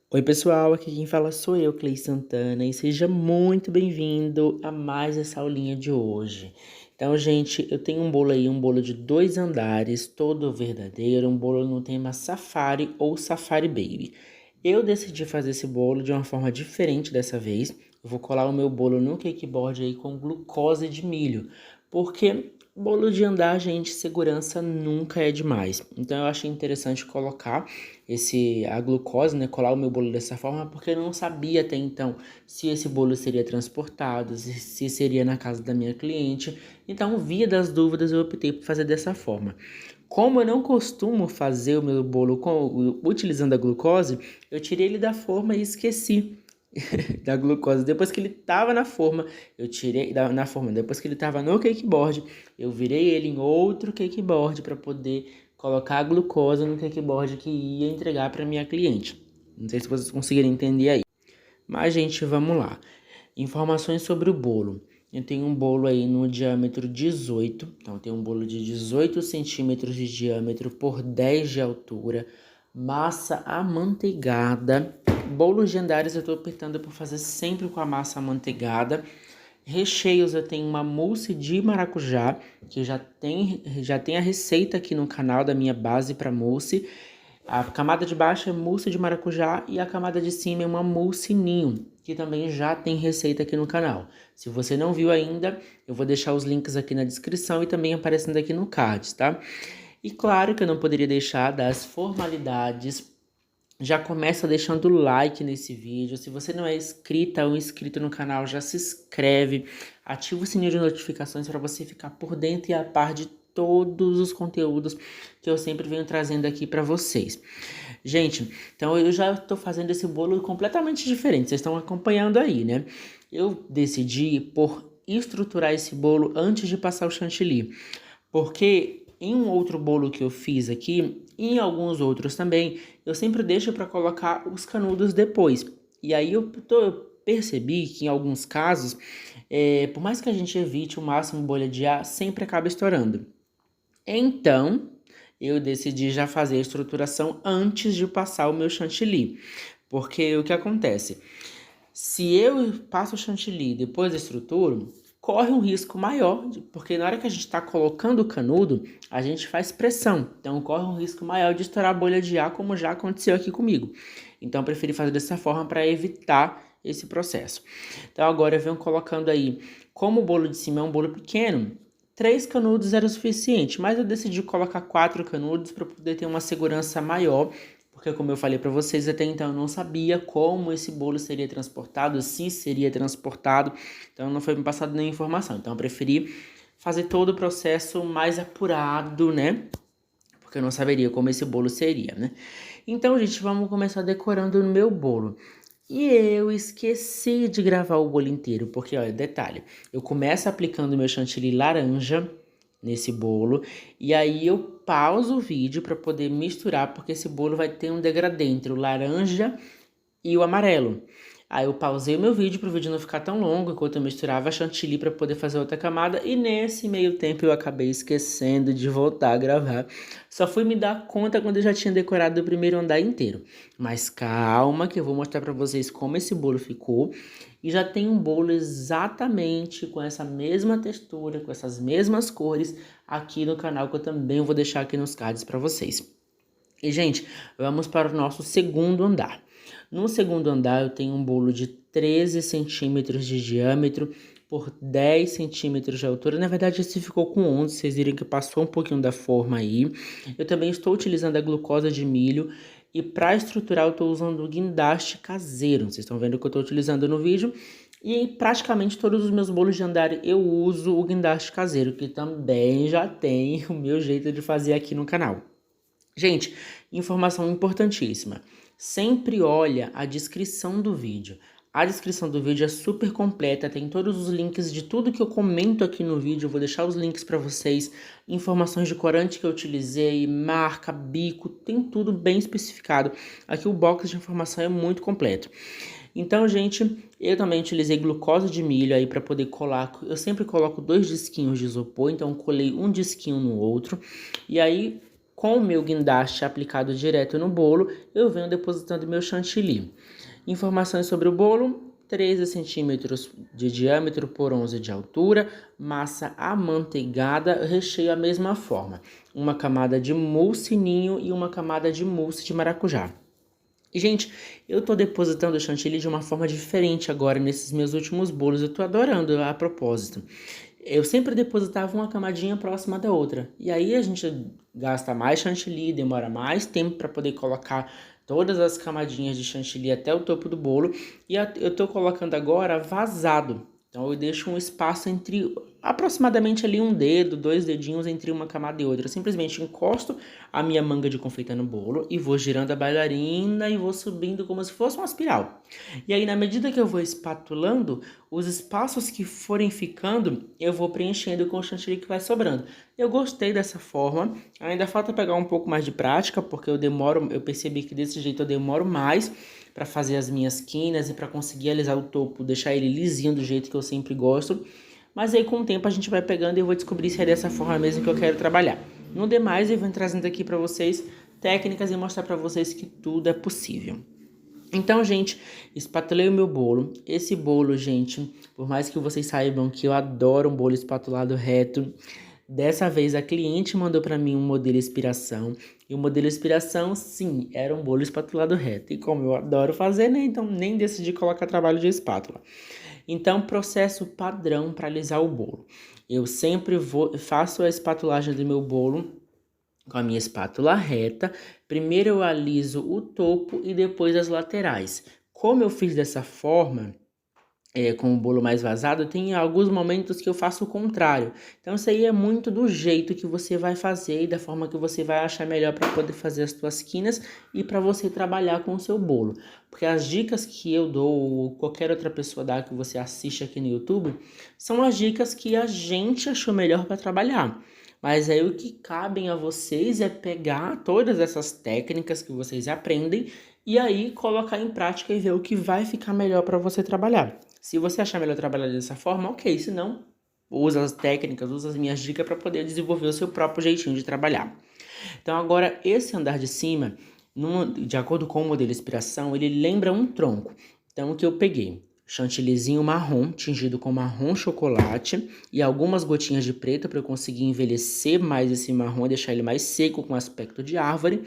Oi pessoal, aqui quem fala sou eu, Clei Santana, e seja muito bem-vindo a mais essa aulinha de hoje. Então, gente, eu tenho um bolo aí, um bolo de 2 andares, todo verdadeiro, um bolo no tema Safari ou Safari Baby. Eu decidi fazer esse bolo de uma forma diferente dessa vez. Eu vou colar o meu bolo no cake board aí com glucose de milho, porque bolo de andar, gente, segurança nunca é demais. Então eu achei interessante colocar a glucose, né, colar o meu bolo dessa forma, porque eu não sabia até então se esse bolo seria transportado, se seria na casa da minha cliente. Então, via das dúvidas, eu optei por fazer dessa forma. Como eu não costumo fazer o meu bolo utilizando a glucose, eu tirei ele da forma e esqueci da glucose. Depois que ele estava na forma, eu tirei na forma. Depois que ele estava no cake board, eu virei ele em outro cake board para poder colocar a glucose no cake board que ia entregar para minha cliente. Não sei se vocês conseguiram entender aí. Mas, gente, vamos lá. Informações sobre o bolo. Eu tenho um bolo aí no diâmetro 18. Então, eu tenho um bolo de 18 centímetros de diâmetro por 10 de altura. Massa amanteigada. Bolos de andares eu estou optando por fazer sempre com a massa amanteigada. Recheios eu tenho uma mousse de maracujá, que já tem a receita aqui no canal da minha base para mousse. A camada de baixo é mousse de maracujá e a camada de cima é uma mousse ninho, que também já tem receita aqui no canal. Se você não viu ainda, eu vou deixar os links aqui na descrição e também aparecendo aqui no card, tá? E claro que eu não poderia deixar das formalidades. Já começa deixando o like nesse vídeo. Se você não é inscrita ou inscrito no canal, já se inscreve. Ativa o sininho de notificações para você ficar por dentro e a par de todos os conteúdos que eu sempre venho trazendo aqui para vocês. Gente, então eu já estou fazendo esse bolo completamente diferente. Vocês estão acompanhando aí, né? Eu decidi por estruturar esse bolo antes de passar o chantilly. Porque em um outro bolo que eu fiz aqui, e em alguns outros também, eu sempre deixo para colocar os canudos depois. E aí eu percebi que em alguns casos, por mais que a gente evite o máximo bolha de ar, sempre acaba estourando. Então, eu decidi já fazer a estruturação antes de passar o meu chantilly. Porque o que acontece? Se eu passo o chantilly depois da estrutura, corre um risco maior, porque na hora que a gente está colocando o canudo, a gente faz pressão. Então corre um risco maior de estourar a bolha de ar, como já aconteceu aqui comigo. Então eu preferi fazer dessa forma para evitar esse processo. Então agora eu venho colocando aí, como o bolo de cima é um bolo pequeno, 3 canudos era o suficiente, mas eu decidi colocar 4 canudos para poder ter uma segurança maior, porque como eu falei para vocês, até então eu não sabia como esse bolo seria transportado, se seria transportado, então não foi me passado nenhuma informação. Então eu preferi fazer todo o processo mais apurado, né? Porque eu não saberia como esse bolo seria, né? Então, gente, vamos começar decorando o meu bolo. E eu esqueci de gravar o bolo inteiro, porque, olha, detalhe, eu começo aplicando meu chantilly laranja nesse bolo, e aí eu pauso o vídeo para poder misturar, porque esse bolo vai ter um degradê entre o laranja e o amarelo. Aí eu pausei o meu vídeo para o vídeo não ficar tão longo, enquanto eu misturava a chantilly para poder fazer outra camada, e nesse meio tempo eu acabei esquecendo de voltar a gravar. Só fui me dar conta quando eu já tinha decorado o primeiro andar inteiro. Mas calma que eu vou mostrar para vocês como esse bolo ficou. E já tem um bolo exatamente com essa mesma textura, com essas mesmas cores aqui no canal, que eu também vou deixar aqui nos cards para vocês. E, gente, vamos para o nosso segundo andar. No segundo andar, eu tenho um bolo de 13 centímetros de diâmetro por 10 centímetros de altura. Na verdade, esse ficou com 11, vocês viram que passou um pouquinho da forma aí. Eu também estou utilizando a glucose de milho. E para estruturar, eu estou usando o guindaste caseiro. Vocês estão vendo que eu estou utilizando no vídeo. E em praticamente todos os meus bolos de andar eu uso o guindaste caseiro, que também já tem o meu jeito de fazer aqui no canal. Gente, informação importantíssima. Sempre olha a descrição do vídeo. A descrição do vídeo é super completa, tem todos os links de tudo que eu comento aqui no vídeo. Eu vou deixar os links para vocês, informações de corante que eu utilizei, marca, bico, tem tudo bem especificado. Aqui o box de informação é muito completo. Então, gente, eu também utilizei glucose de milho aí para poder colar. Eu sempre coloco 2 disquinhos de isopor, então colei um disquinho no outro. E aí Com o meu guindaste aplicado direto no bolo, eu venho depositando meu chantilly. Informações sobre o bolo: 13 centímetros de diâmetro por 11 de altura, massa amanteigada, recheio a mesma forma. Uma camada de mousse ninho e uma camada de mousse de maracujá. E, gente, eu tô depositando o chantilly de uma forma diferente agora nesses meus últimos bolos. Eu tô adorando a propósito. Eu sempre depositava uma camadinha próxima da outra. E aí a gente gasta mais chantilly, demora mais tempo para poder colocar todas as camadinhas de chantilly até o topo do bolo. E eu tô colocando agora vazado. Então eu deixo um espaço entre aproximadamente ali um dedo, 2 dedinhos entre uma camada e outra. Eu simplesmente encosto a minha manga de confeita no bolo e vou girando a bailarina e vou subindo como se fosse uma espiral. E aí, na medida que eu vou espatulando, os espaços que forem ficando, eu vou preenchendo com o chantilly que vai sobrando. Eu gostei dessa forma, ainda falta pegar um pouco mais de prática, porque eu percebi que desse jeito eu demoro mais para fazer as minhas quinas e para conseguir alisar o topo, deixar ele lisinho do jeito que eu sempre gosto. Mas aí com o tempo a gente vai pegando e eu vou descobrir se é dessa forma mesmo que eu quero trabalhar. No demais, eu vou trazendo aqui para vocês técnicas e mostrar para vocês que tudo é possível. Então, gente, espatulei o meu bolo. Esse bolo, gente, por mais que vocês saibam que eu adoro um bolo espatulado reto, dessa vez a cliente mandou para mim um modelo inspiração. E o modelo inspiração, sim, era um bolo espatulado reto. E como eu adoro fazer, né? Então nem decidi colocar trabalho de espátula. Então, processo padrão para alisar o bolo. Eu sempre faço a espatulagem do meu bolo com a minha espátula reta. Primeiro eu aliso o topo e depois as laterais. Como eu fiz dessa forma, com o bolo mais vazado, tem alguns momentos que eu faço o contrário. Então isso aí é muito do jeito que você vai fazer e da forma que você vai achar melhor para poder fazer as suas quinas e para você trabalhar com o seu bolo. Porque as dicas que eu dou ou qualquer outra pessoa dá que você assiste aqui no YouTube, são as dicas que a gente achou melhor para trabalhar. Mas aí o que cabem a vocês é pegar todas essas técnicas que vocês aprendem e aí colocar em prática e ver o que vai ficar melhor para você trabalhar. Se você achar melhor trabalhar dessa forma, ok. Se não, usa as técnicas, usa as minhas dicas para poder desenvolver o seu próprio jeitinho de trabalhar. Então agora, esse andar de cima, de acordo com o modelo inspiração, ele lembra um tronco. Então o que eu peguei? Chantillyzinho marrom, tingido com marrom chocolate e algumas gotinhas de preto para eu conseguir envelhecer mais esse marrom, deixar ele mais seco com aspecto de árvore.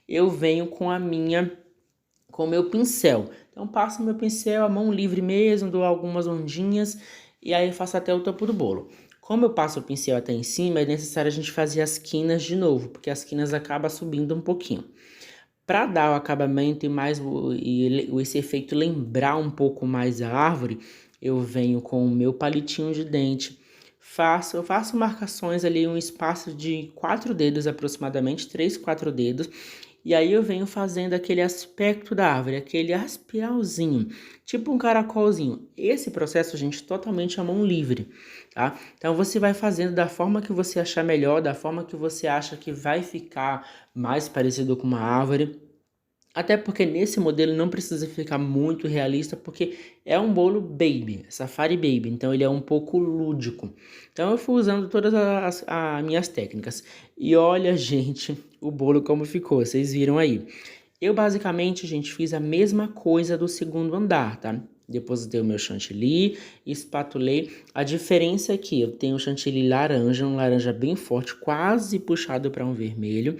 Eu venho com o meu pincel. Então passo meu pincel, a mão livre mesmo, dou algumas ondinhas e aí faço até o topo do bolo. Como eu passo o pincel até em cima, é necessário a gente fazer as quinas de novo, porque as quinas acabam subindo um pouquinho. Para dar o acabamento e esse efeito lembrar um pouco mais a árvore, eu venho com o meu palitinho de dente, eu faço marcações ali, um espaço de 4 dedos aproximadamente, 3, 4 dedos, e aí eu venho fazendo aquele aspecto da árvore, aquele aspiralzinho, tipo um caracolzinho. Esse processo, gente, totalmente à mão livre, tá? Então você vai fazendo da forma que você achar melhor, da forma que você acha que vai ficar mais parecido com uma árvore. Até porque nesse modelo não precisa ficar muito realista, porque é um bolo baby, safari baby, então ele é um pouco lúdico. Então eu fui usando todas as minhas técnicas. E olha, gente, o bolo como ficou, vocês viram aí. Eu basicamente, gente, fiz a mesma coisa do segundo andar, tá? Depositei o meu chantilly, espatulei. A diferença é que eu tenho o chantilly laranja, um laranja bem forte, quase puxado para um vermelho.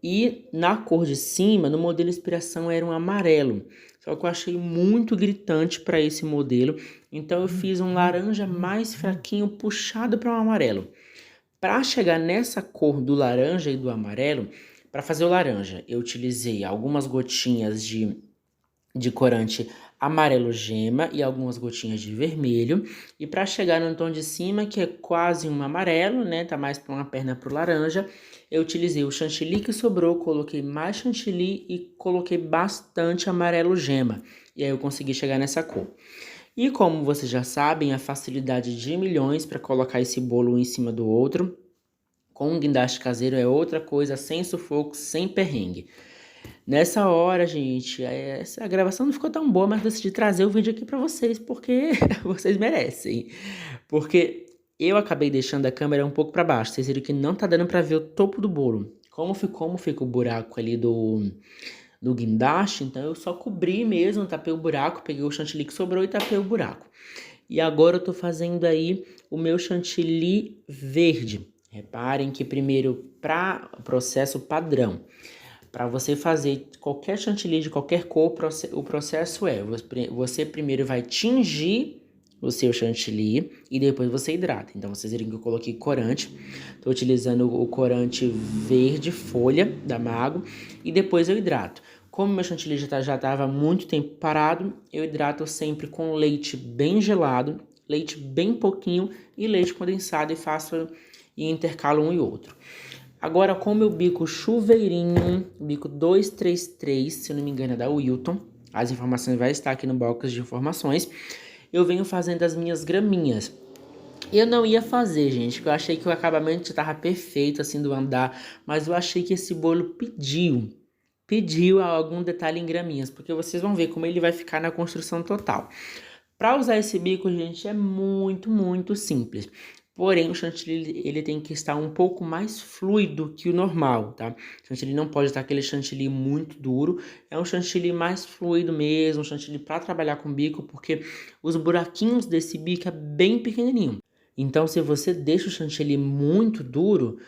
E na cor de cima, no modelo inspiração, era um amarelo. Só que eu achei muito gritante para esse modelo. Então eu fiz um laranja mais fraquinho, puxado para um amarelo. Para chegar nessa cor do laranja e do amarelo, para fazer o laranja, eu utilizei algumas gotinhas de corante amarelo gema e algumas gotinhas de vermelho. E para chegar no tom de cima, que é quase um amarelo, né? Tá mais para uma perna pro laranja, eu utilizei o chantilly que sobrou, coloquei mais chantilly e coloquei bastante amarelo gema. E aí eu consegui chegar nessa cor. E como vocês já sabem, a facilidade de milhões para colocar esse bolo um em cima do outro com um guindaste caseiro é outra coisa, sem sufoco, sem perrengue. Nessa hora, gente, a gravação não ficou tão boa, mas decidi trazer o vídeo aqui pra vocês, porque vocês merecem. Porque eu acabei deixando a câmera um pouco pra baixo, vocês viram que não tá dando pra ver o topo do bolo. Como fica o buraco ali do guindaste, então eu só cobri mesmo, tapei o buraco, peguei o chantilly que sobrou e tapei o buraco. E agora eu tô fazendo aí o meu chantilly verde. Reparem que primeiro, para o processo padrão, para você fazer qualquer chantilly de qualquer cor, o processo é, você primeiro vai tingir o seu chantilly e depois você hidrata. Então vocês viram que eu coloquei corante, estou utilizando o corante verde folha da Mago e depois eu hidrato. Como meu chantilly já estava muito tempo parado, eu hidrato sempre com leite bem gelado, leite bem pouquinho e leite condensado e intercalo um e outro. Agora, com o meu bico chuveirinho, bico 233, se eu não me engano é da Wilton, as informações vai estar aqui no box de informações, eu venho fazendo as minhas graminhas. Eu não ia fazer, gente, porque eu achei que o acabamento estava perfeito, assim, do andar, mas eu achei que esse bolo pediu algum detalhe em graminhas, porque vocês vão ver como ele vai ficar na construção total. Para usar esse bico, gente, é muito, muito simples. Porém, o chantilly ele tem que estar um pouco mais fluido que o normal, tá? O chantilly não pode estar aquele chantilly muito duro, é um chantilly mais fluido mesmo, um chantilly para trabalhar com bico, porque os buraquinhos desse bico é bem pequenininho. Então, se você deixa o chantilly muito duro,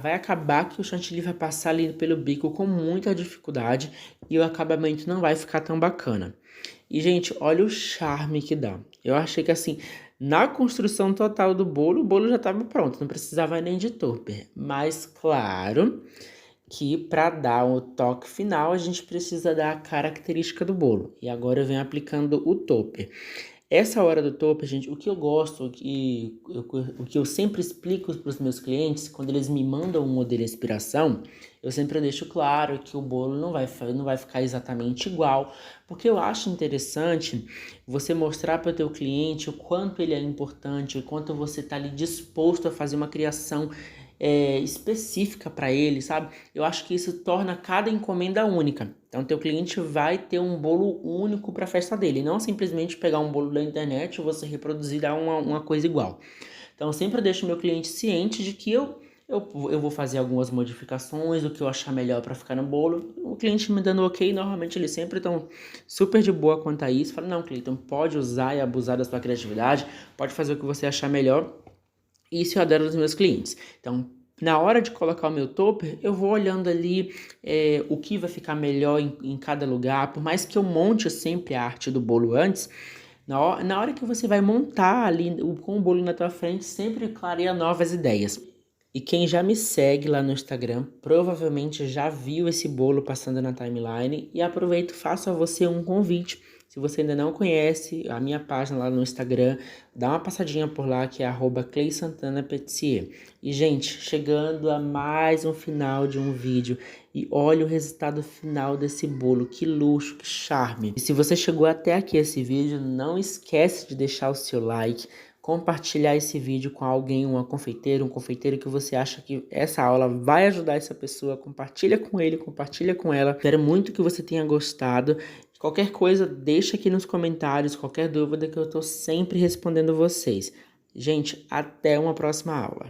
vai acabar que o chantilly vai passar ali pelo bico com muita dificuldade e o acabamento não vai ficar tão bacana. E, gente, olha o charme que dá. Eu achei que, assim, na construção total do bolo, o bolo já estava pronto, não precisava nem de topper. Mas, claro que para dar o toque final, a gente precisa dar a característica do bolo. E agora eu venho aplicando o topper. Essa hora do topper, gente, o que eu gosto, o que eu sempre explico para os meus clientes, quando eles me mandam um modelo de inspiração, eu sempre deixo claro que o bolo não vai ficar exatamente igual, porque eu acho interessante você mostrar para o teu cliente o quanto ele é importante, o quanto você está ali disposto a fazer uma criação específica para ele, sabe? Eu acho que isso torna cada encomenda única. Então, teu cliente vai ter um bolo único para a festa dele, não simplesmente pegar um bolo da internet e você reproduzir e dar uma coisa igual. Então, eu sempre deixo meu cliente ciente de que eu vou fazer algumas modificações, o que eu achar melhor para ficar no bolo. O cliente me dando ok, normalmente eles sempre estão super de boa quanto a isso. Fala, não, Cleiton, pode usar e abusar da sua criatividade, pode fazer o que você achar melhor. Isso eu adoro dos meus clientes. Então, na hora de colocar o meu topper, eu vou olhando ali o que vai ficar melhor em cada lugar. Por mais que eu monte sempre a arte do bolo antes, na hora que você vai montar ali com o bolo na tua frente, sempre clareia novas ideias. E quem já me segue lá no Instagram, provavelmente já viu esse bolo passando na timeline. E aproveito e faço a você um convite. Se você ainda não conhece a minha página lá no Instagram, dá uma passadinha por lá, que é @CleiSantanaPetissier. E, gente, chegando a mais um final de um vídeo. E olha o resultado final desse bolo. Que luxo, que charme. E se você chegou até aqui esse vídeo, não esquece de deixar o seu like, compartilhar esse vídeo com alguém, um confeiteiro que você acha que essa aula vai ajudar essa pessoa. Compartilha com ele, compartilha com ela. Espero muito que você tenha gostado. Qualquer coisa, deixa aqui nos comentários, qualquer dúvida que eu tô sempre respondendo vocês. Gente, até uma próxima aula.